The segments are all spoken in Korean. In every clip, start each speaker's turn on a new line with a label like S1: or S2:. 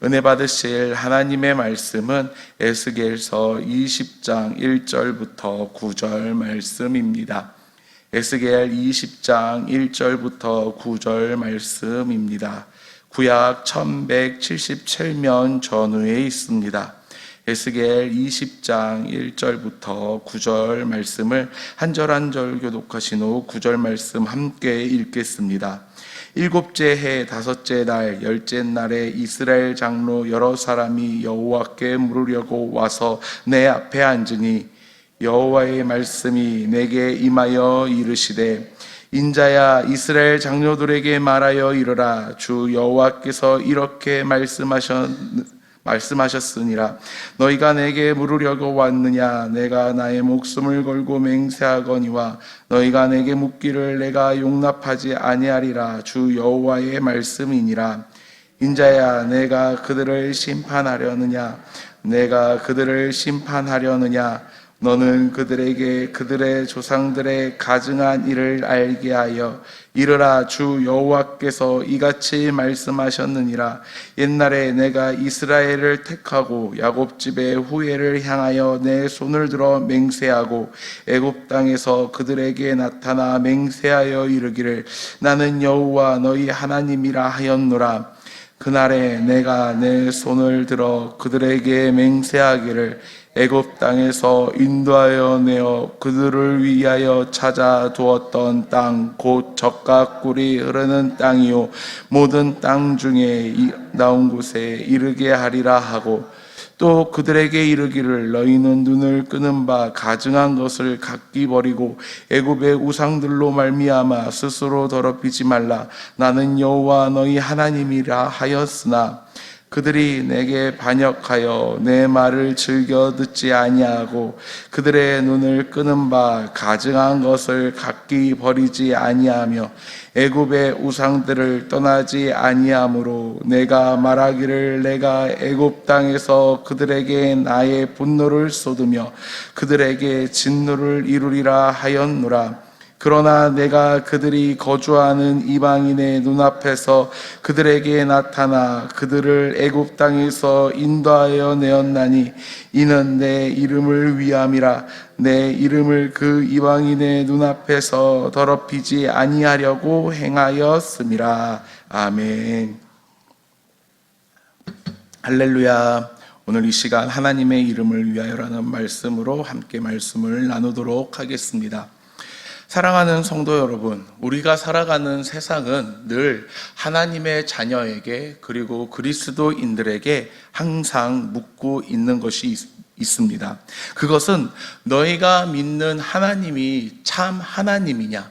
S1: 은혜 받으실 하나님의 말씀은 에스겔서 20장 1절부터 9절 말씀입니다. 에스겔 20장 1절부터 9절 말씀입니다. 구약 1177년 전후에 있습니다. 에스겔 20장 1절부터 9절 말씀을 한 절 한 절 교독하신 후 9절 말씀 함께 읽겠습니다. 일곱째 해 다섯째 날 열째 날에 이스라엘 장로 여러 사람이 여호와께 물으려고 와서 내 앞에 앉으니 여호와의 말씀이 내게 임하여 이르시되 인자야 이스라엘 장로들에게 말하여 이르라. 주 여호와께서 이렇게 말씀하셨으니라. 너희가 내게 물으려고 왔느냐? 내가 나의 목숨을 걸고 맹세하거니와 너희가 내게 묻기를 내가 용납하지 아니하리라. 주 여호와의 말씀이니라. 인자야 내가 그들을 심판하려느냐? 내가 그들을 심판하려느냐? 너는 그들에게 그들의 조상들의 가증한 일을 알게 하여 이르라. 주 여호와께서 이같이 말씀하셨느니라. 옛날에 내가 이스라엘을 택하고 야곱 집의 후예를 향하여 내 손을 들어 맹세하고 애굽 땅에서 그들에게 나타나 맹세하여 이르기를 나는 여호와 너희 하나님이라 하였노라. 그날에 내가 내 손을 들어 그들에게 맹세하기를 애굽 땅에서 인도하여 내어 그들을 위하여 찾아 두었던 땅 곧 젖과 꿀이 흐르는 땅이요 모든 땅 중에 나온 곳에 이르게 하리라 하고 또 그들에게 이르기를 너희는 눈을 끄는 바 가증한 것을 각기 버리고 애굽의 우상들로 말미암아 스스로 더럽히지 말라. 나는 여호와 너희 하나님이라 하였으나 그들이 내게 반역하여 내 말을 즐겨 듣지 아니하고 그들의 눈을 끄는 바 가증한 것을 각기 버리지 아니하며 애굽의 우상들을 떠나지 아니하므로 내가 말하기를 내가 애굽 땅에서 그들에게 나의 분노를 쏟으며 그들에게 진노를 이루리라 하였노라. 그러나 내가 그들이 거주하는 이방인의 눈앞에서 그들에게 나타나 그들을 애굽 땅에서 인도하여 내었나니 이는 내 이름을 위함이라. 내 이름을 그 이방인의 눈앞에서 더럽히지 아니하려고 행하였음이라. 아멘. 할렐루야. 오늘 이 시간 하나님의 이름을 위하여라는 말씀으로 함께 말씀을 나누도록 하겠습니다. 사랑하는 성도 여러분, 우리가 살아가는 세상은 늘 하나님의 자녀에게 그리고 그리스도인들에게 항상 묻고 있는 것이 있습니다. 그것은 너희가 믿는 하나님이 참 하나님이냐?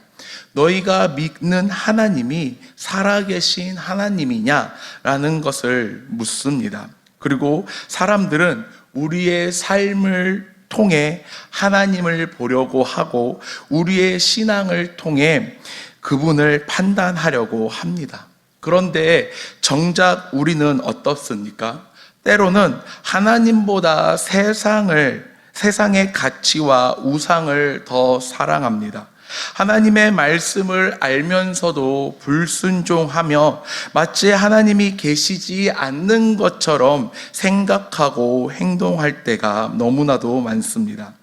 S1: 너희가 믿는 하나님이 살아계신 하나님이냐라는 것을 묻습니다. 그리고 사람들은 우리의 삶을 통해 하나님을 보려고 하고 우리의 신앙을 통해 그분을 판단하려고 합니다. 그런데 정작 우리는 어떻습니까? 때로는 하나님보다 세상의 가치와 우상을 더 사랑합니다. 하나님의 말씀을 알면서도 불순종하며 마치 하나님이 계시지 않는 것처럼 생각하고 행동할 때가 너무나도 많습니다.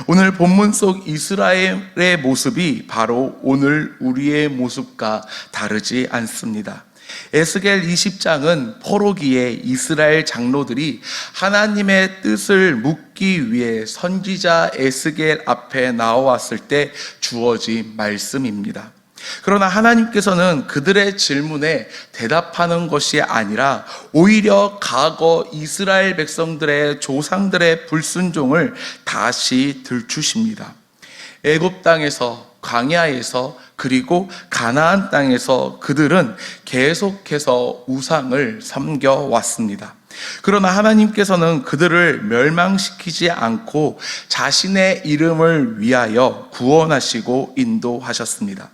S1: 오늘 본문 속 이스라엘의 모습이 바로 오늘 우리의 모습과 다르지 않습니다. 에스겔 20장은 포로기에 이스라엘 장로들이 하나님의 뜻을 묻기 위해 선지자 에스겔 앞에 나왔을 때 주어진 말씀입니다. 그러나 하나님께서는 그들의 질문에 대답하는 것이 아니라 오히려 과거 이스라엘 백성들의 조상들의 불순종을 다시 들추십니다. 애굽 땅에서, 광야에서, 그리고 가나안 땅에서 그들은 계속해서 우상을 섬겨왔습니다. 그러나 하나님께서는 그들을 멸망시키지 않고 자신의 이름을 위하여 구원하시고 인도하셨습니다.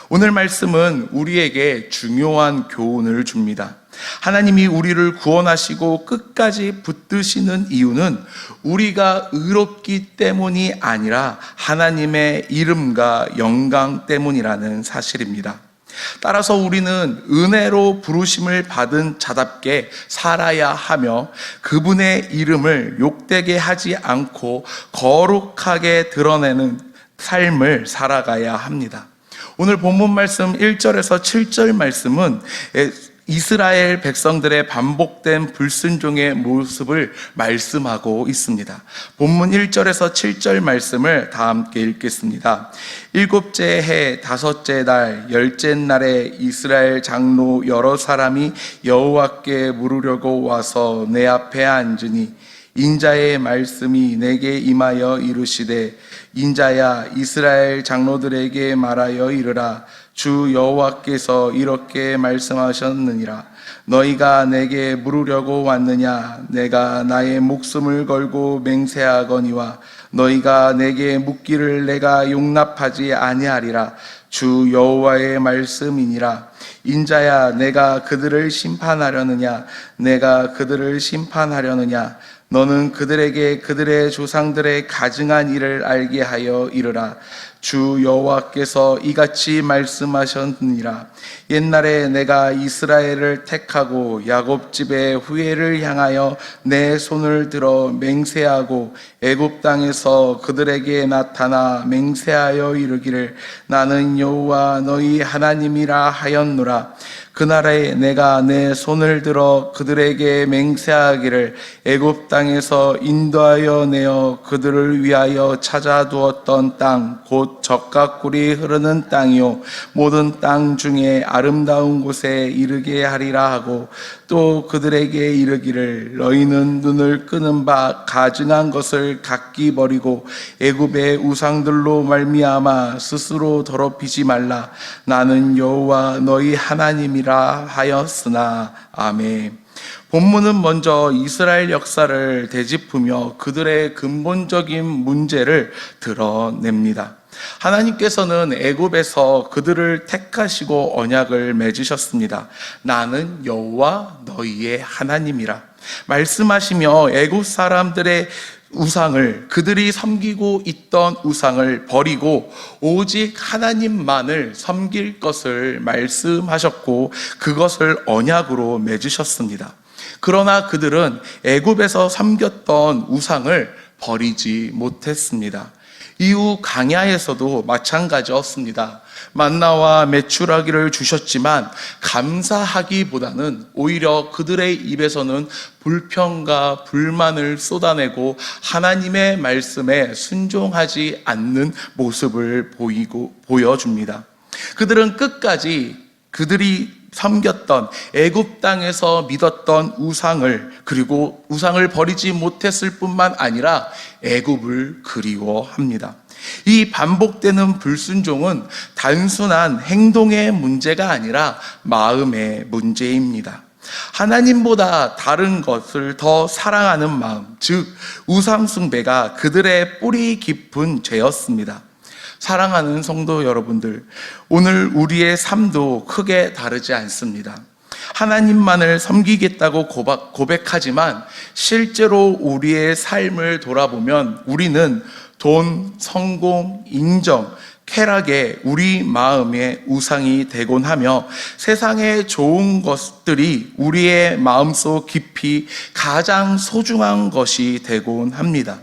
S1: 오늘 말씀은 우리에게 중요한 교훈을 줍니다. 하나님이 우리를 구원하시고 끝까지 붙드시는 이유는 우리가 의롭기 때문이 아니라 하나님의 이름과 영광 때문이라는 사실입니다. 따라서 우리는 은혜로 부르심을 받은 자답게 살아야 하며 그분의 이름을 욕되게 하지 않고 거룩하게 드러내는 삶을 살아가야 합니다. 오늘 본문 말씀 1절에서 7절 말씀은 이스라엘 백성들의 반복된 불순종의 모습을 말씀하고 있습니다. 본문 1절에서 7절 말씀을 다 함께 읽겠습니다. 일곱째 해 다섯째 달 열째 날에 이스라엘 장로 여러 사람이 여호와께 물으려고 와서 내 앞에 앉으니 인자의 말씀이 내게 임하여 이르시되 인자야 이스라엘 장로들에게 말하여 이르라 주 여호와께서 이렇게 말씀하셨느니라 너희가 내게 물으려고 왔느냐 내가 나의 목숨을 걸고 맹세하거니와 너희가 내게 묻기를 내가 용납하지 아니하리라 주 여호와의 말씀이니라 인자야 내가 그들을 심판하려느냐 내가 그들을 심판하려느냐 너는 그들에게 그들의 조상들의 가증한 일을 알게 하여 이르라 주 여호와께서 이같이 말씀하셨느니라 옛날에 내가 이스라엘을 택하고 야곱 집의 후예를 향하여 내 손을 들어 맹세하고 애굽 땅에서 그들에게 나타나 맹세하여 이르기를 나는 여호와 너희 하나님이라 하였노라 그날에 내가 내 손을 들어 그들에게 맹세하기를 애굽 땅에서 인도하여 내어 그들을 위하여 찾아두었던 땅 곧 젖과 꿀이 흐르는 땅이요 모든 땅 중에 아름다운 곳에 이르게 하리라 하고 또 그들에게 이르기를 너희는 눈을 끄는 바 가증한 것을 각기 버리고 애굽의 우상들로 말미암아 스스로 더럽히지 말라 나는 여호와 너희 하나님이라 하였으나 아멘. 본문은 먼저 이스라엘 역사를 되짚으며 그들의 근본적인 문제를 드러냅니다. 하나님께서는 애굽에서 그들을 택하시고 언약을 맺으셨습니다. 나는 여호와 너희의 하나님이라 말씀하시며 애굽 사람들의 우상을 그들이 섬기고 있던 우상을 버리고 오직 하나님만을 섬길 것을 말씀하셨고 그것을 언약으로 맺으셨습니다. 그러나 그들은 애굽에서 섬겼던 우상을 버리지 못했습니다. 이후 광야에서도 마찬가지였습니다. 만나와 메추라기를 주셨지만 감사하기보다는 오히려 그들의 입에서는 불평과 불만을 쏟아내고 하나님의 말씀에 순종하지 않는 모습을 보여줍니다. 그들은 끝까지 그들이 섬겼던 애굽 땅에서 믿었던 우상을 그리고 우상을 버리지 못했을 뿐만 아니라 애굽을 그리워합니다. 이 반복되는 불순종은 단순한 행동의 문제가 아니라 마음의 문제입니다. 하나님보다 다른 것을 더 사랑하는 마음, 즉 우상 숭배가 그들의 뿌리 깊은 죄였습니다. 사랑하는 성도 여러분들, 오늘 우리의 삶도 크게 다르지 않습니다. 하나님만을 섬기겠다고 고백하지만 실제로 우리의 삶을 돌아보면 우리는 돈, 성공, 인정, 쾌락에 우리 마음의 우상이 되곤 하며 세상의 좋은 것들이 우리의 마음속 깊이 가장 소중한 것이 되곤 합니다.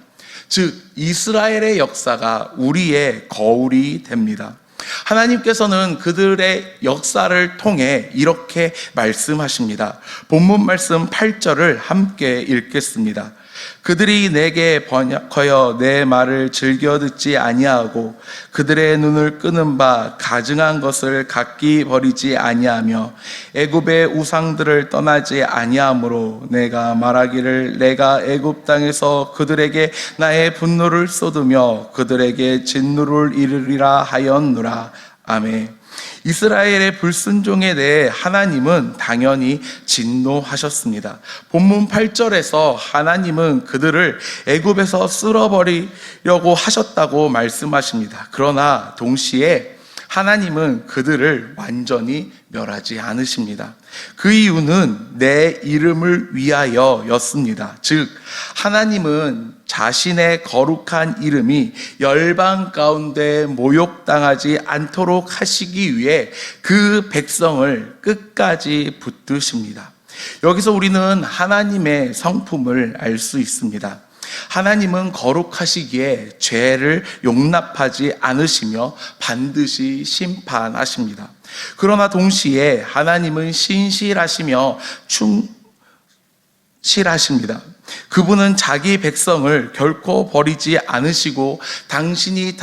S1: 즉 이스라엘의 역사가 우리의 거울이 됩니다. 하나님께서는 그들의 역사를 통해 이렇게 말씀하십니다. 본문 말씀 8절을 함께 읽겠습니다. 그들이 내게 번역하여 내 말을 즐겨 듣지 아니하고 그들의 눈을 끄는 바 가증한 것을 각기 버리지 아니하며 애굽의 우상들을 떠나지 아니하므로 내가 말하기를 내가 애굽 땅에서 그들에게 나의 분노를 쏟으며 그들에게 진노를 이르리라 하였노라. 아멘. 이스라엘의 불순종에 대해 하나님은 당연히 진노하셨습니다. 본문 8절에서 하나님은 그들을 애굽에서 쓸어버리려고 하셨다고 말씀하십니다. 그러나 동시에 하나님은 그들을 완전히 멸하지 않으십니다. 그 이유는 내 이름을 위하여였습니다. 즉 하나님은 자신의 거룩한 이름이 열방 가운데 모욕당하지 않도록 하시기 위해 그 백성을 끝까지 붙드십니다. 여기서 우리는 하나님의 성품을 알 수 있습니다. 하나님은 거룩하시기에 죄를 용납하지 않으시며 반드시 심판하십니다. 그러나 동시에 하나님은 신실하시며 충실하십니다. 그분은 자기 백성을 결코 버리지 않으시고 당신이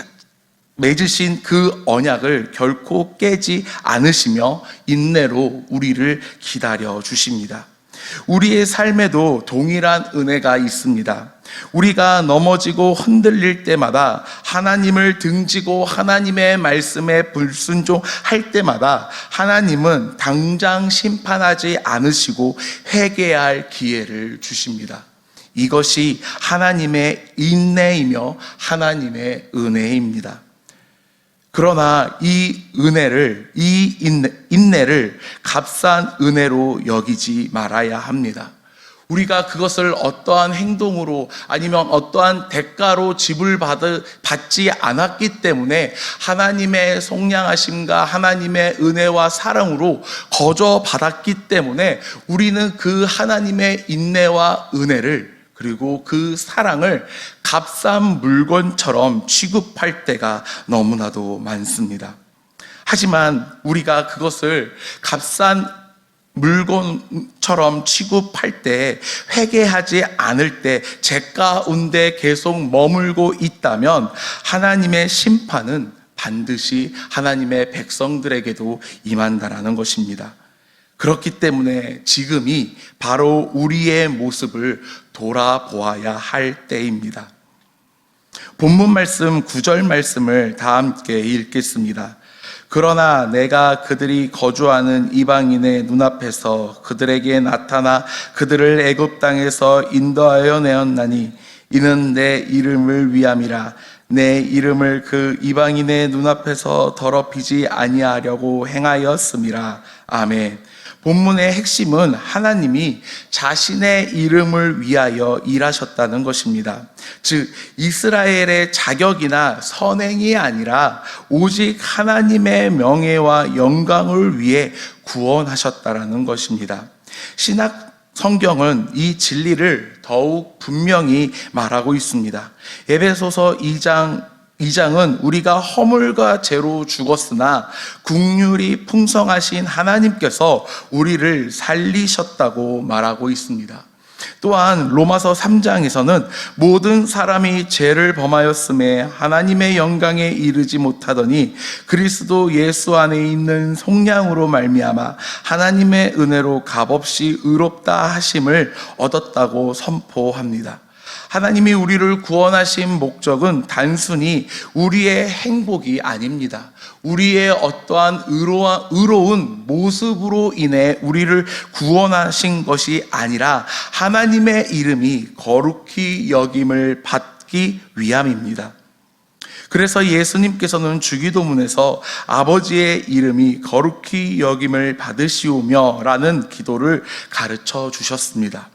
S1: 맺으신 그 언약을 결코 깨지 않으시며 인내로 우리를 기다려 주십니다. 우리의 삶에도 동일한 은혜가 있습니다. 우리가 넘어지고 흔들릴 때마다, 하나님을 등지고 하나님의 말씀에 불순종할 때마다 하나님은 당장 심판하지 않으시고 회개할 기회를 주십니다. 이것이 하나님의 인내이며 하나님의 은혜입니다. 그러나 이 인내를 값싼 은혜로 여기지 말아야 합니다. 우리가 그것을 어떠한 행동으로 아니면 어떠한 대가로 지불받지 않았기 때문에 하나님의 속량하심과 하나님의 은혜와 사랑으로 거저 받았기 때문에 우리는 그 하나님의 인내와 은혜를 그리고 그 사랑을 값싼 물건처럼 취급할 때가 너무나도 많습니다. 하지만 우리가 그것을 값싼 물건처럼 취급할 때, 회개하지 않을 때, 죄 가운데 계속 머물고 있다면 하나님의 심판은 반드시 하나님의 백성들에게도 임한다라는 것입니다. 그렇기 때문에 지금이 바로 우리의 모습을 돌아보아야 할 때입니다. 본문 말씀 9절 말씀을 다 함께 읽겠습니다. 그러나 내가 그들이 거주하는 이방인의 눈앞에서 그들에게 나타나 그들을 애굽 땅에서 인도하여 내었나니 이는 내 이름을 위함이라. 내 이름을 그 이방인의 눈앞에서 더럽히지 아니하려고 행하였음이라. 아멘. 본문의 핵심은 하나님이 자신의 이름을 위하여 일하셨다는 것입니다. 즉 이스라엘의 자격이나 선행이 아니라 오직 하나님의 명예와 영광을 위해 구원하셨다는 것입니다. 신약 성경은 이 진리를 더욱 분명히 말하고 있습니다. 에베소서 2장은 우리가 허물과 죄로 죽었으나 긍휼이 풍성하신 하나님께서 우리를 살리셨다고 말하고 있습니다. 또한 로마서 3장에서는 모든 사람이 죄를 범하였음에 하나님의 영광에 이르지 못하더니 그리스도 예수 안에 있는 속량으로 말미암아 하나님의 은혜로 값없이 의롭다 하심을 얻었다고 선포합니다. 하나님이 우리를 구원하신 목적은 단순히 우리의 행복이 아닙니다. 우리의 어떠한 의로운 모습으로 인해 우리를 구원하신 것이 아니라 하나님의 이름이 거룩히 여김을 받기 위함입니다. 그래서 예수님께서는 주기도문에서 아버지의 이름이 거룩히 여김을 받으시오며 라는 기도를 가르쳐 주셨습니다.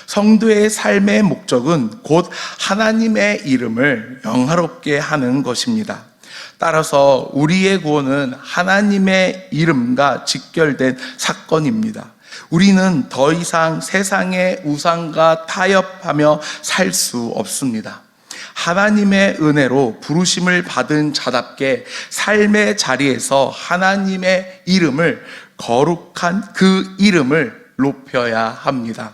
S1: 성도의 삶의 목적은 곧 하나님의 이름을 영화롭게 하는 것입니다. 따라서 우리의 구원은 하나님의 이름과 직결된 사건입니다. 우리는 더 이상 세상의 우상과 타협하며 살 수 없습니다. 하나님의 은혜로 부르심을 받은 자답게 삶의 자리에서 하나님의 이름을, 거룩한 그 이름을 높여야 합니다.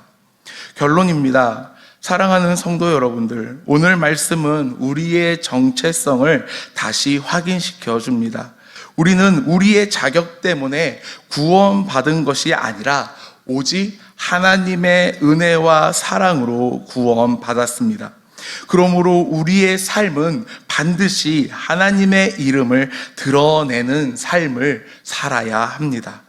S1: 결론입니다. 사랑하는 성도 여러분들, 오늘 말씀은 우리의 정체성을 다시 확인시켜 줍니다. 우리는 우리의 자격 때문에 구원받은 것이 아니라 오직 하나님의 은혜와 사랑으로 구원받았습니다. 그러므로 우리의 삶은 반드시 하나님의 이름을 드러내는 삶을 살아야 합니다.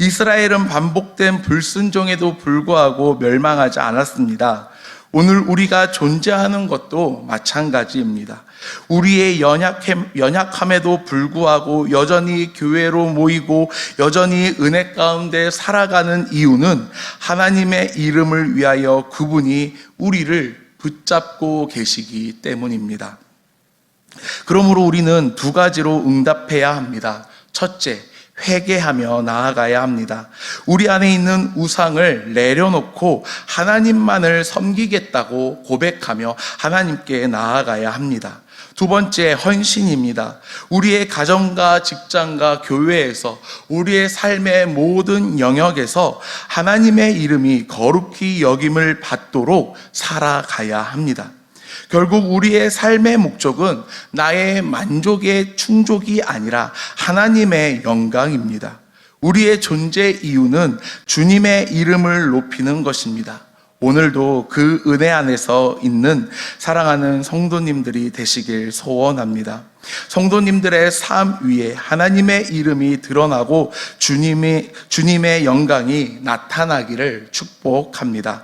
S1: 이스라엘은 반복된 불순종에도 불구하고 멸망하지 않았습니다. 오늘 우리가 존재하는 것도 마찬가지입니다. 우리의 연약함에도 불구하고 여전히 교회로 모이고 여전히 은혜 가운데 살아가는 이유는 하나님의 이름을 위하여 그분이 우리를 붙잡고 계시기 때문입니다. 그러므로 우리는 두 가지로 응답해야 합니다. 첫째, 회개하며 나아가야 합니다. 우리 안에 있는 우상을 내려놓고 하나님만을 섬기겠다고 고백하며 하나님께 나아가야 합니다. 두 번째, 헌신입니다. 우리의 가정과 직장과 교회에서 우리의 삶의 모든 영역에서 하나님의 이름이 거룩히 여김을 받도록 살아가야 합니다. 결국 우리의 삶의 목적은 나의 만족의 충족이 아니라 하나님의 영광입니다. 우리의 존재 이유는 주님의 이름을 높이는 것입니다. 오늘도 그 은혜 안에서 있는 사랑하는 성도님들이 되시길 소원합니다. 성도님들의 삶 위에 하나님의 이름이 드러나고 주님의 영광이 나타나기를 축복합니다.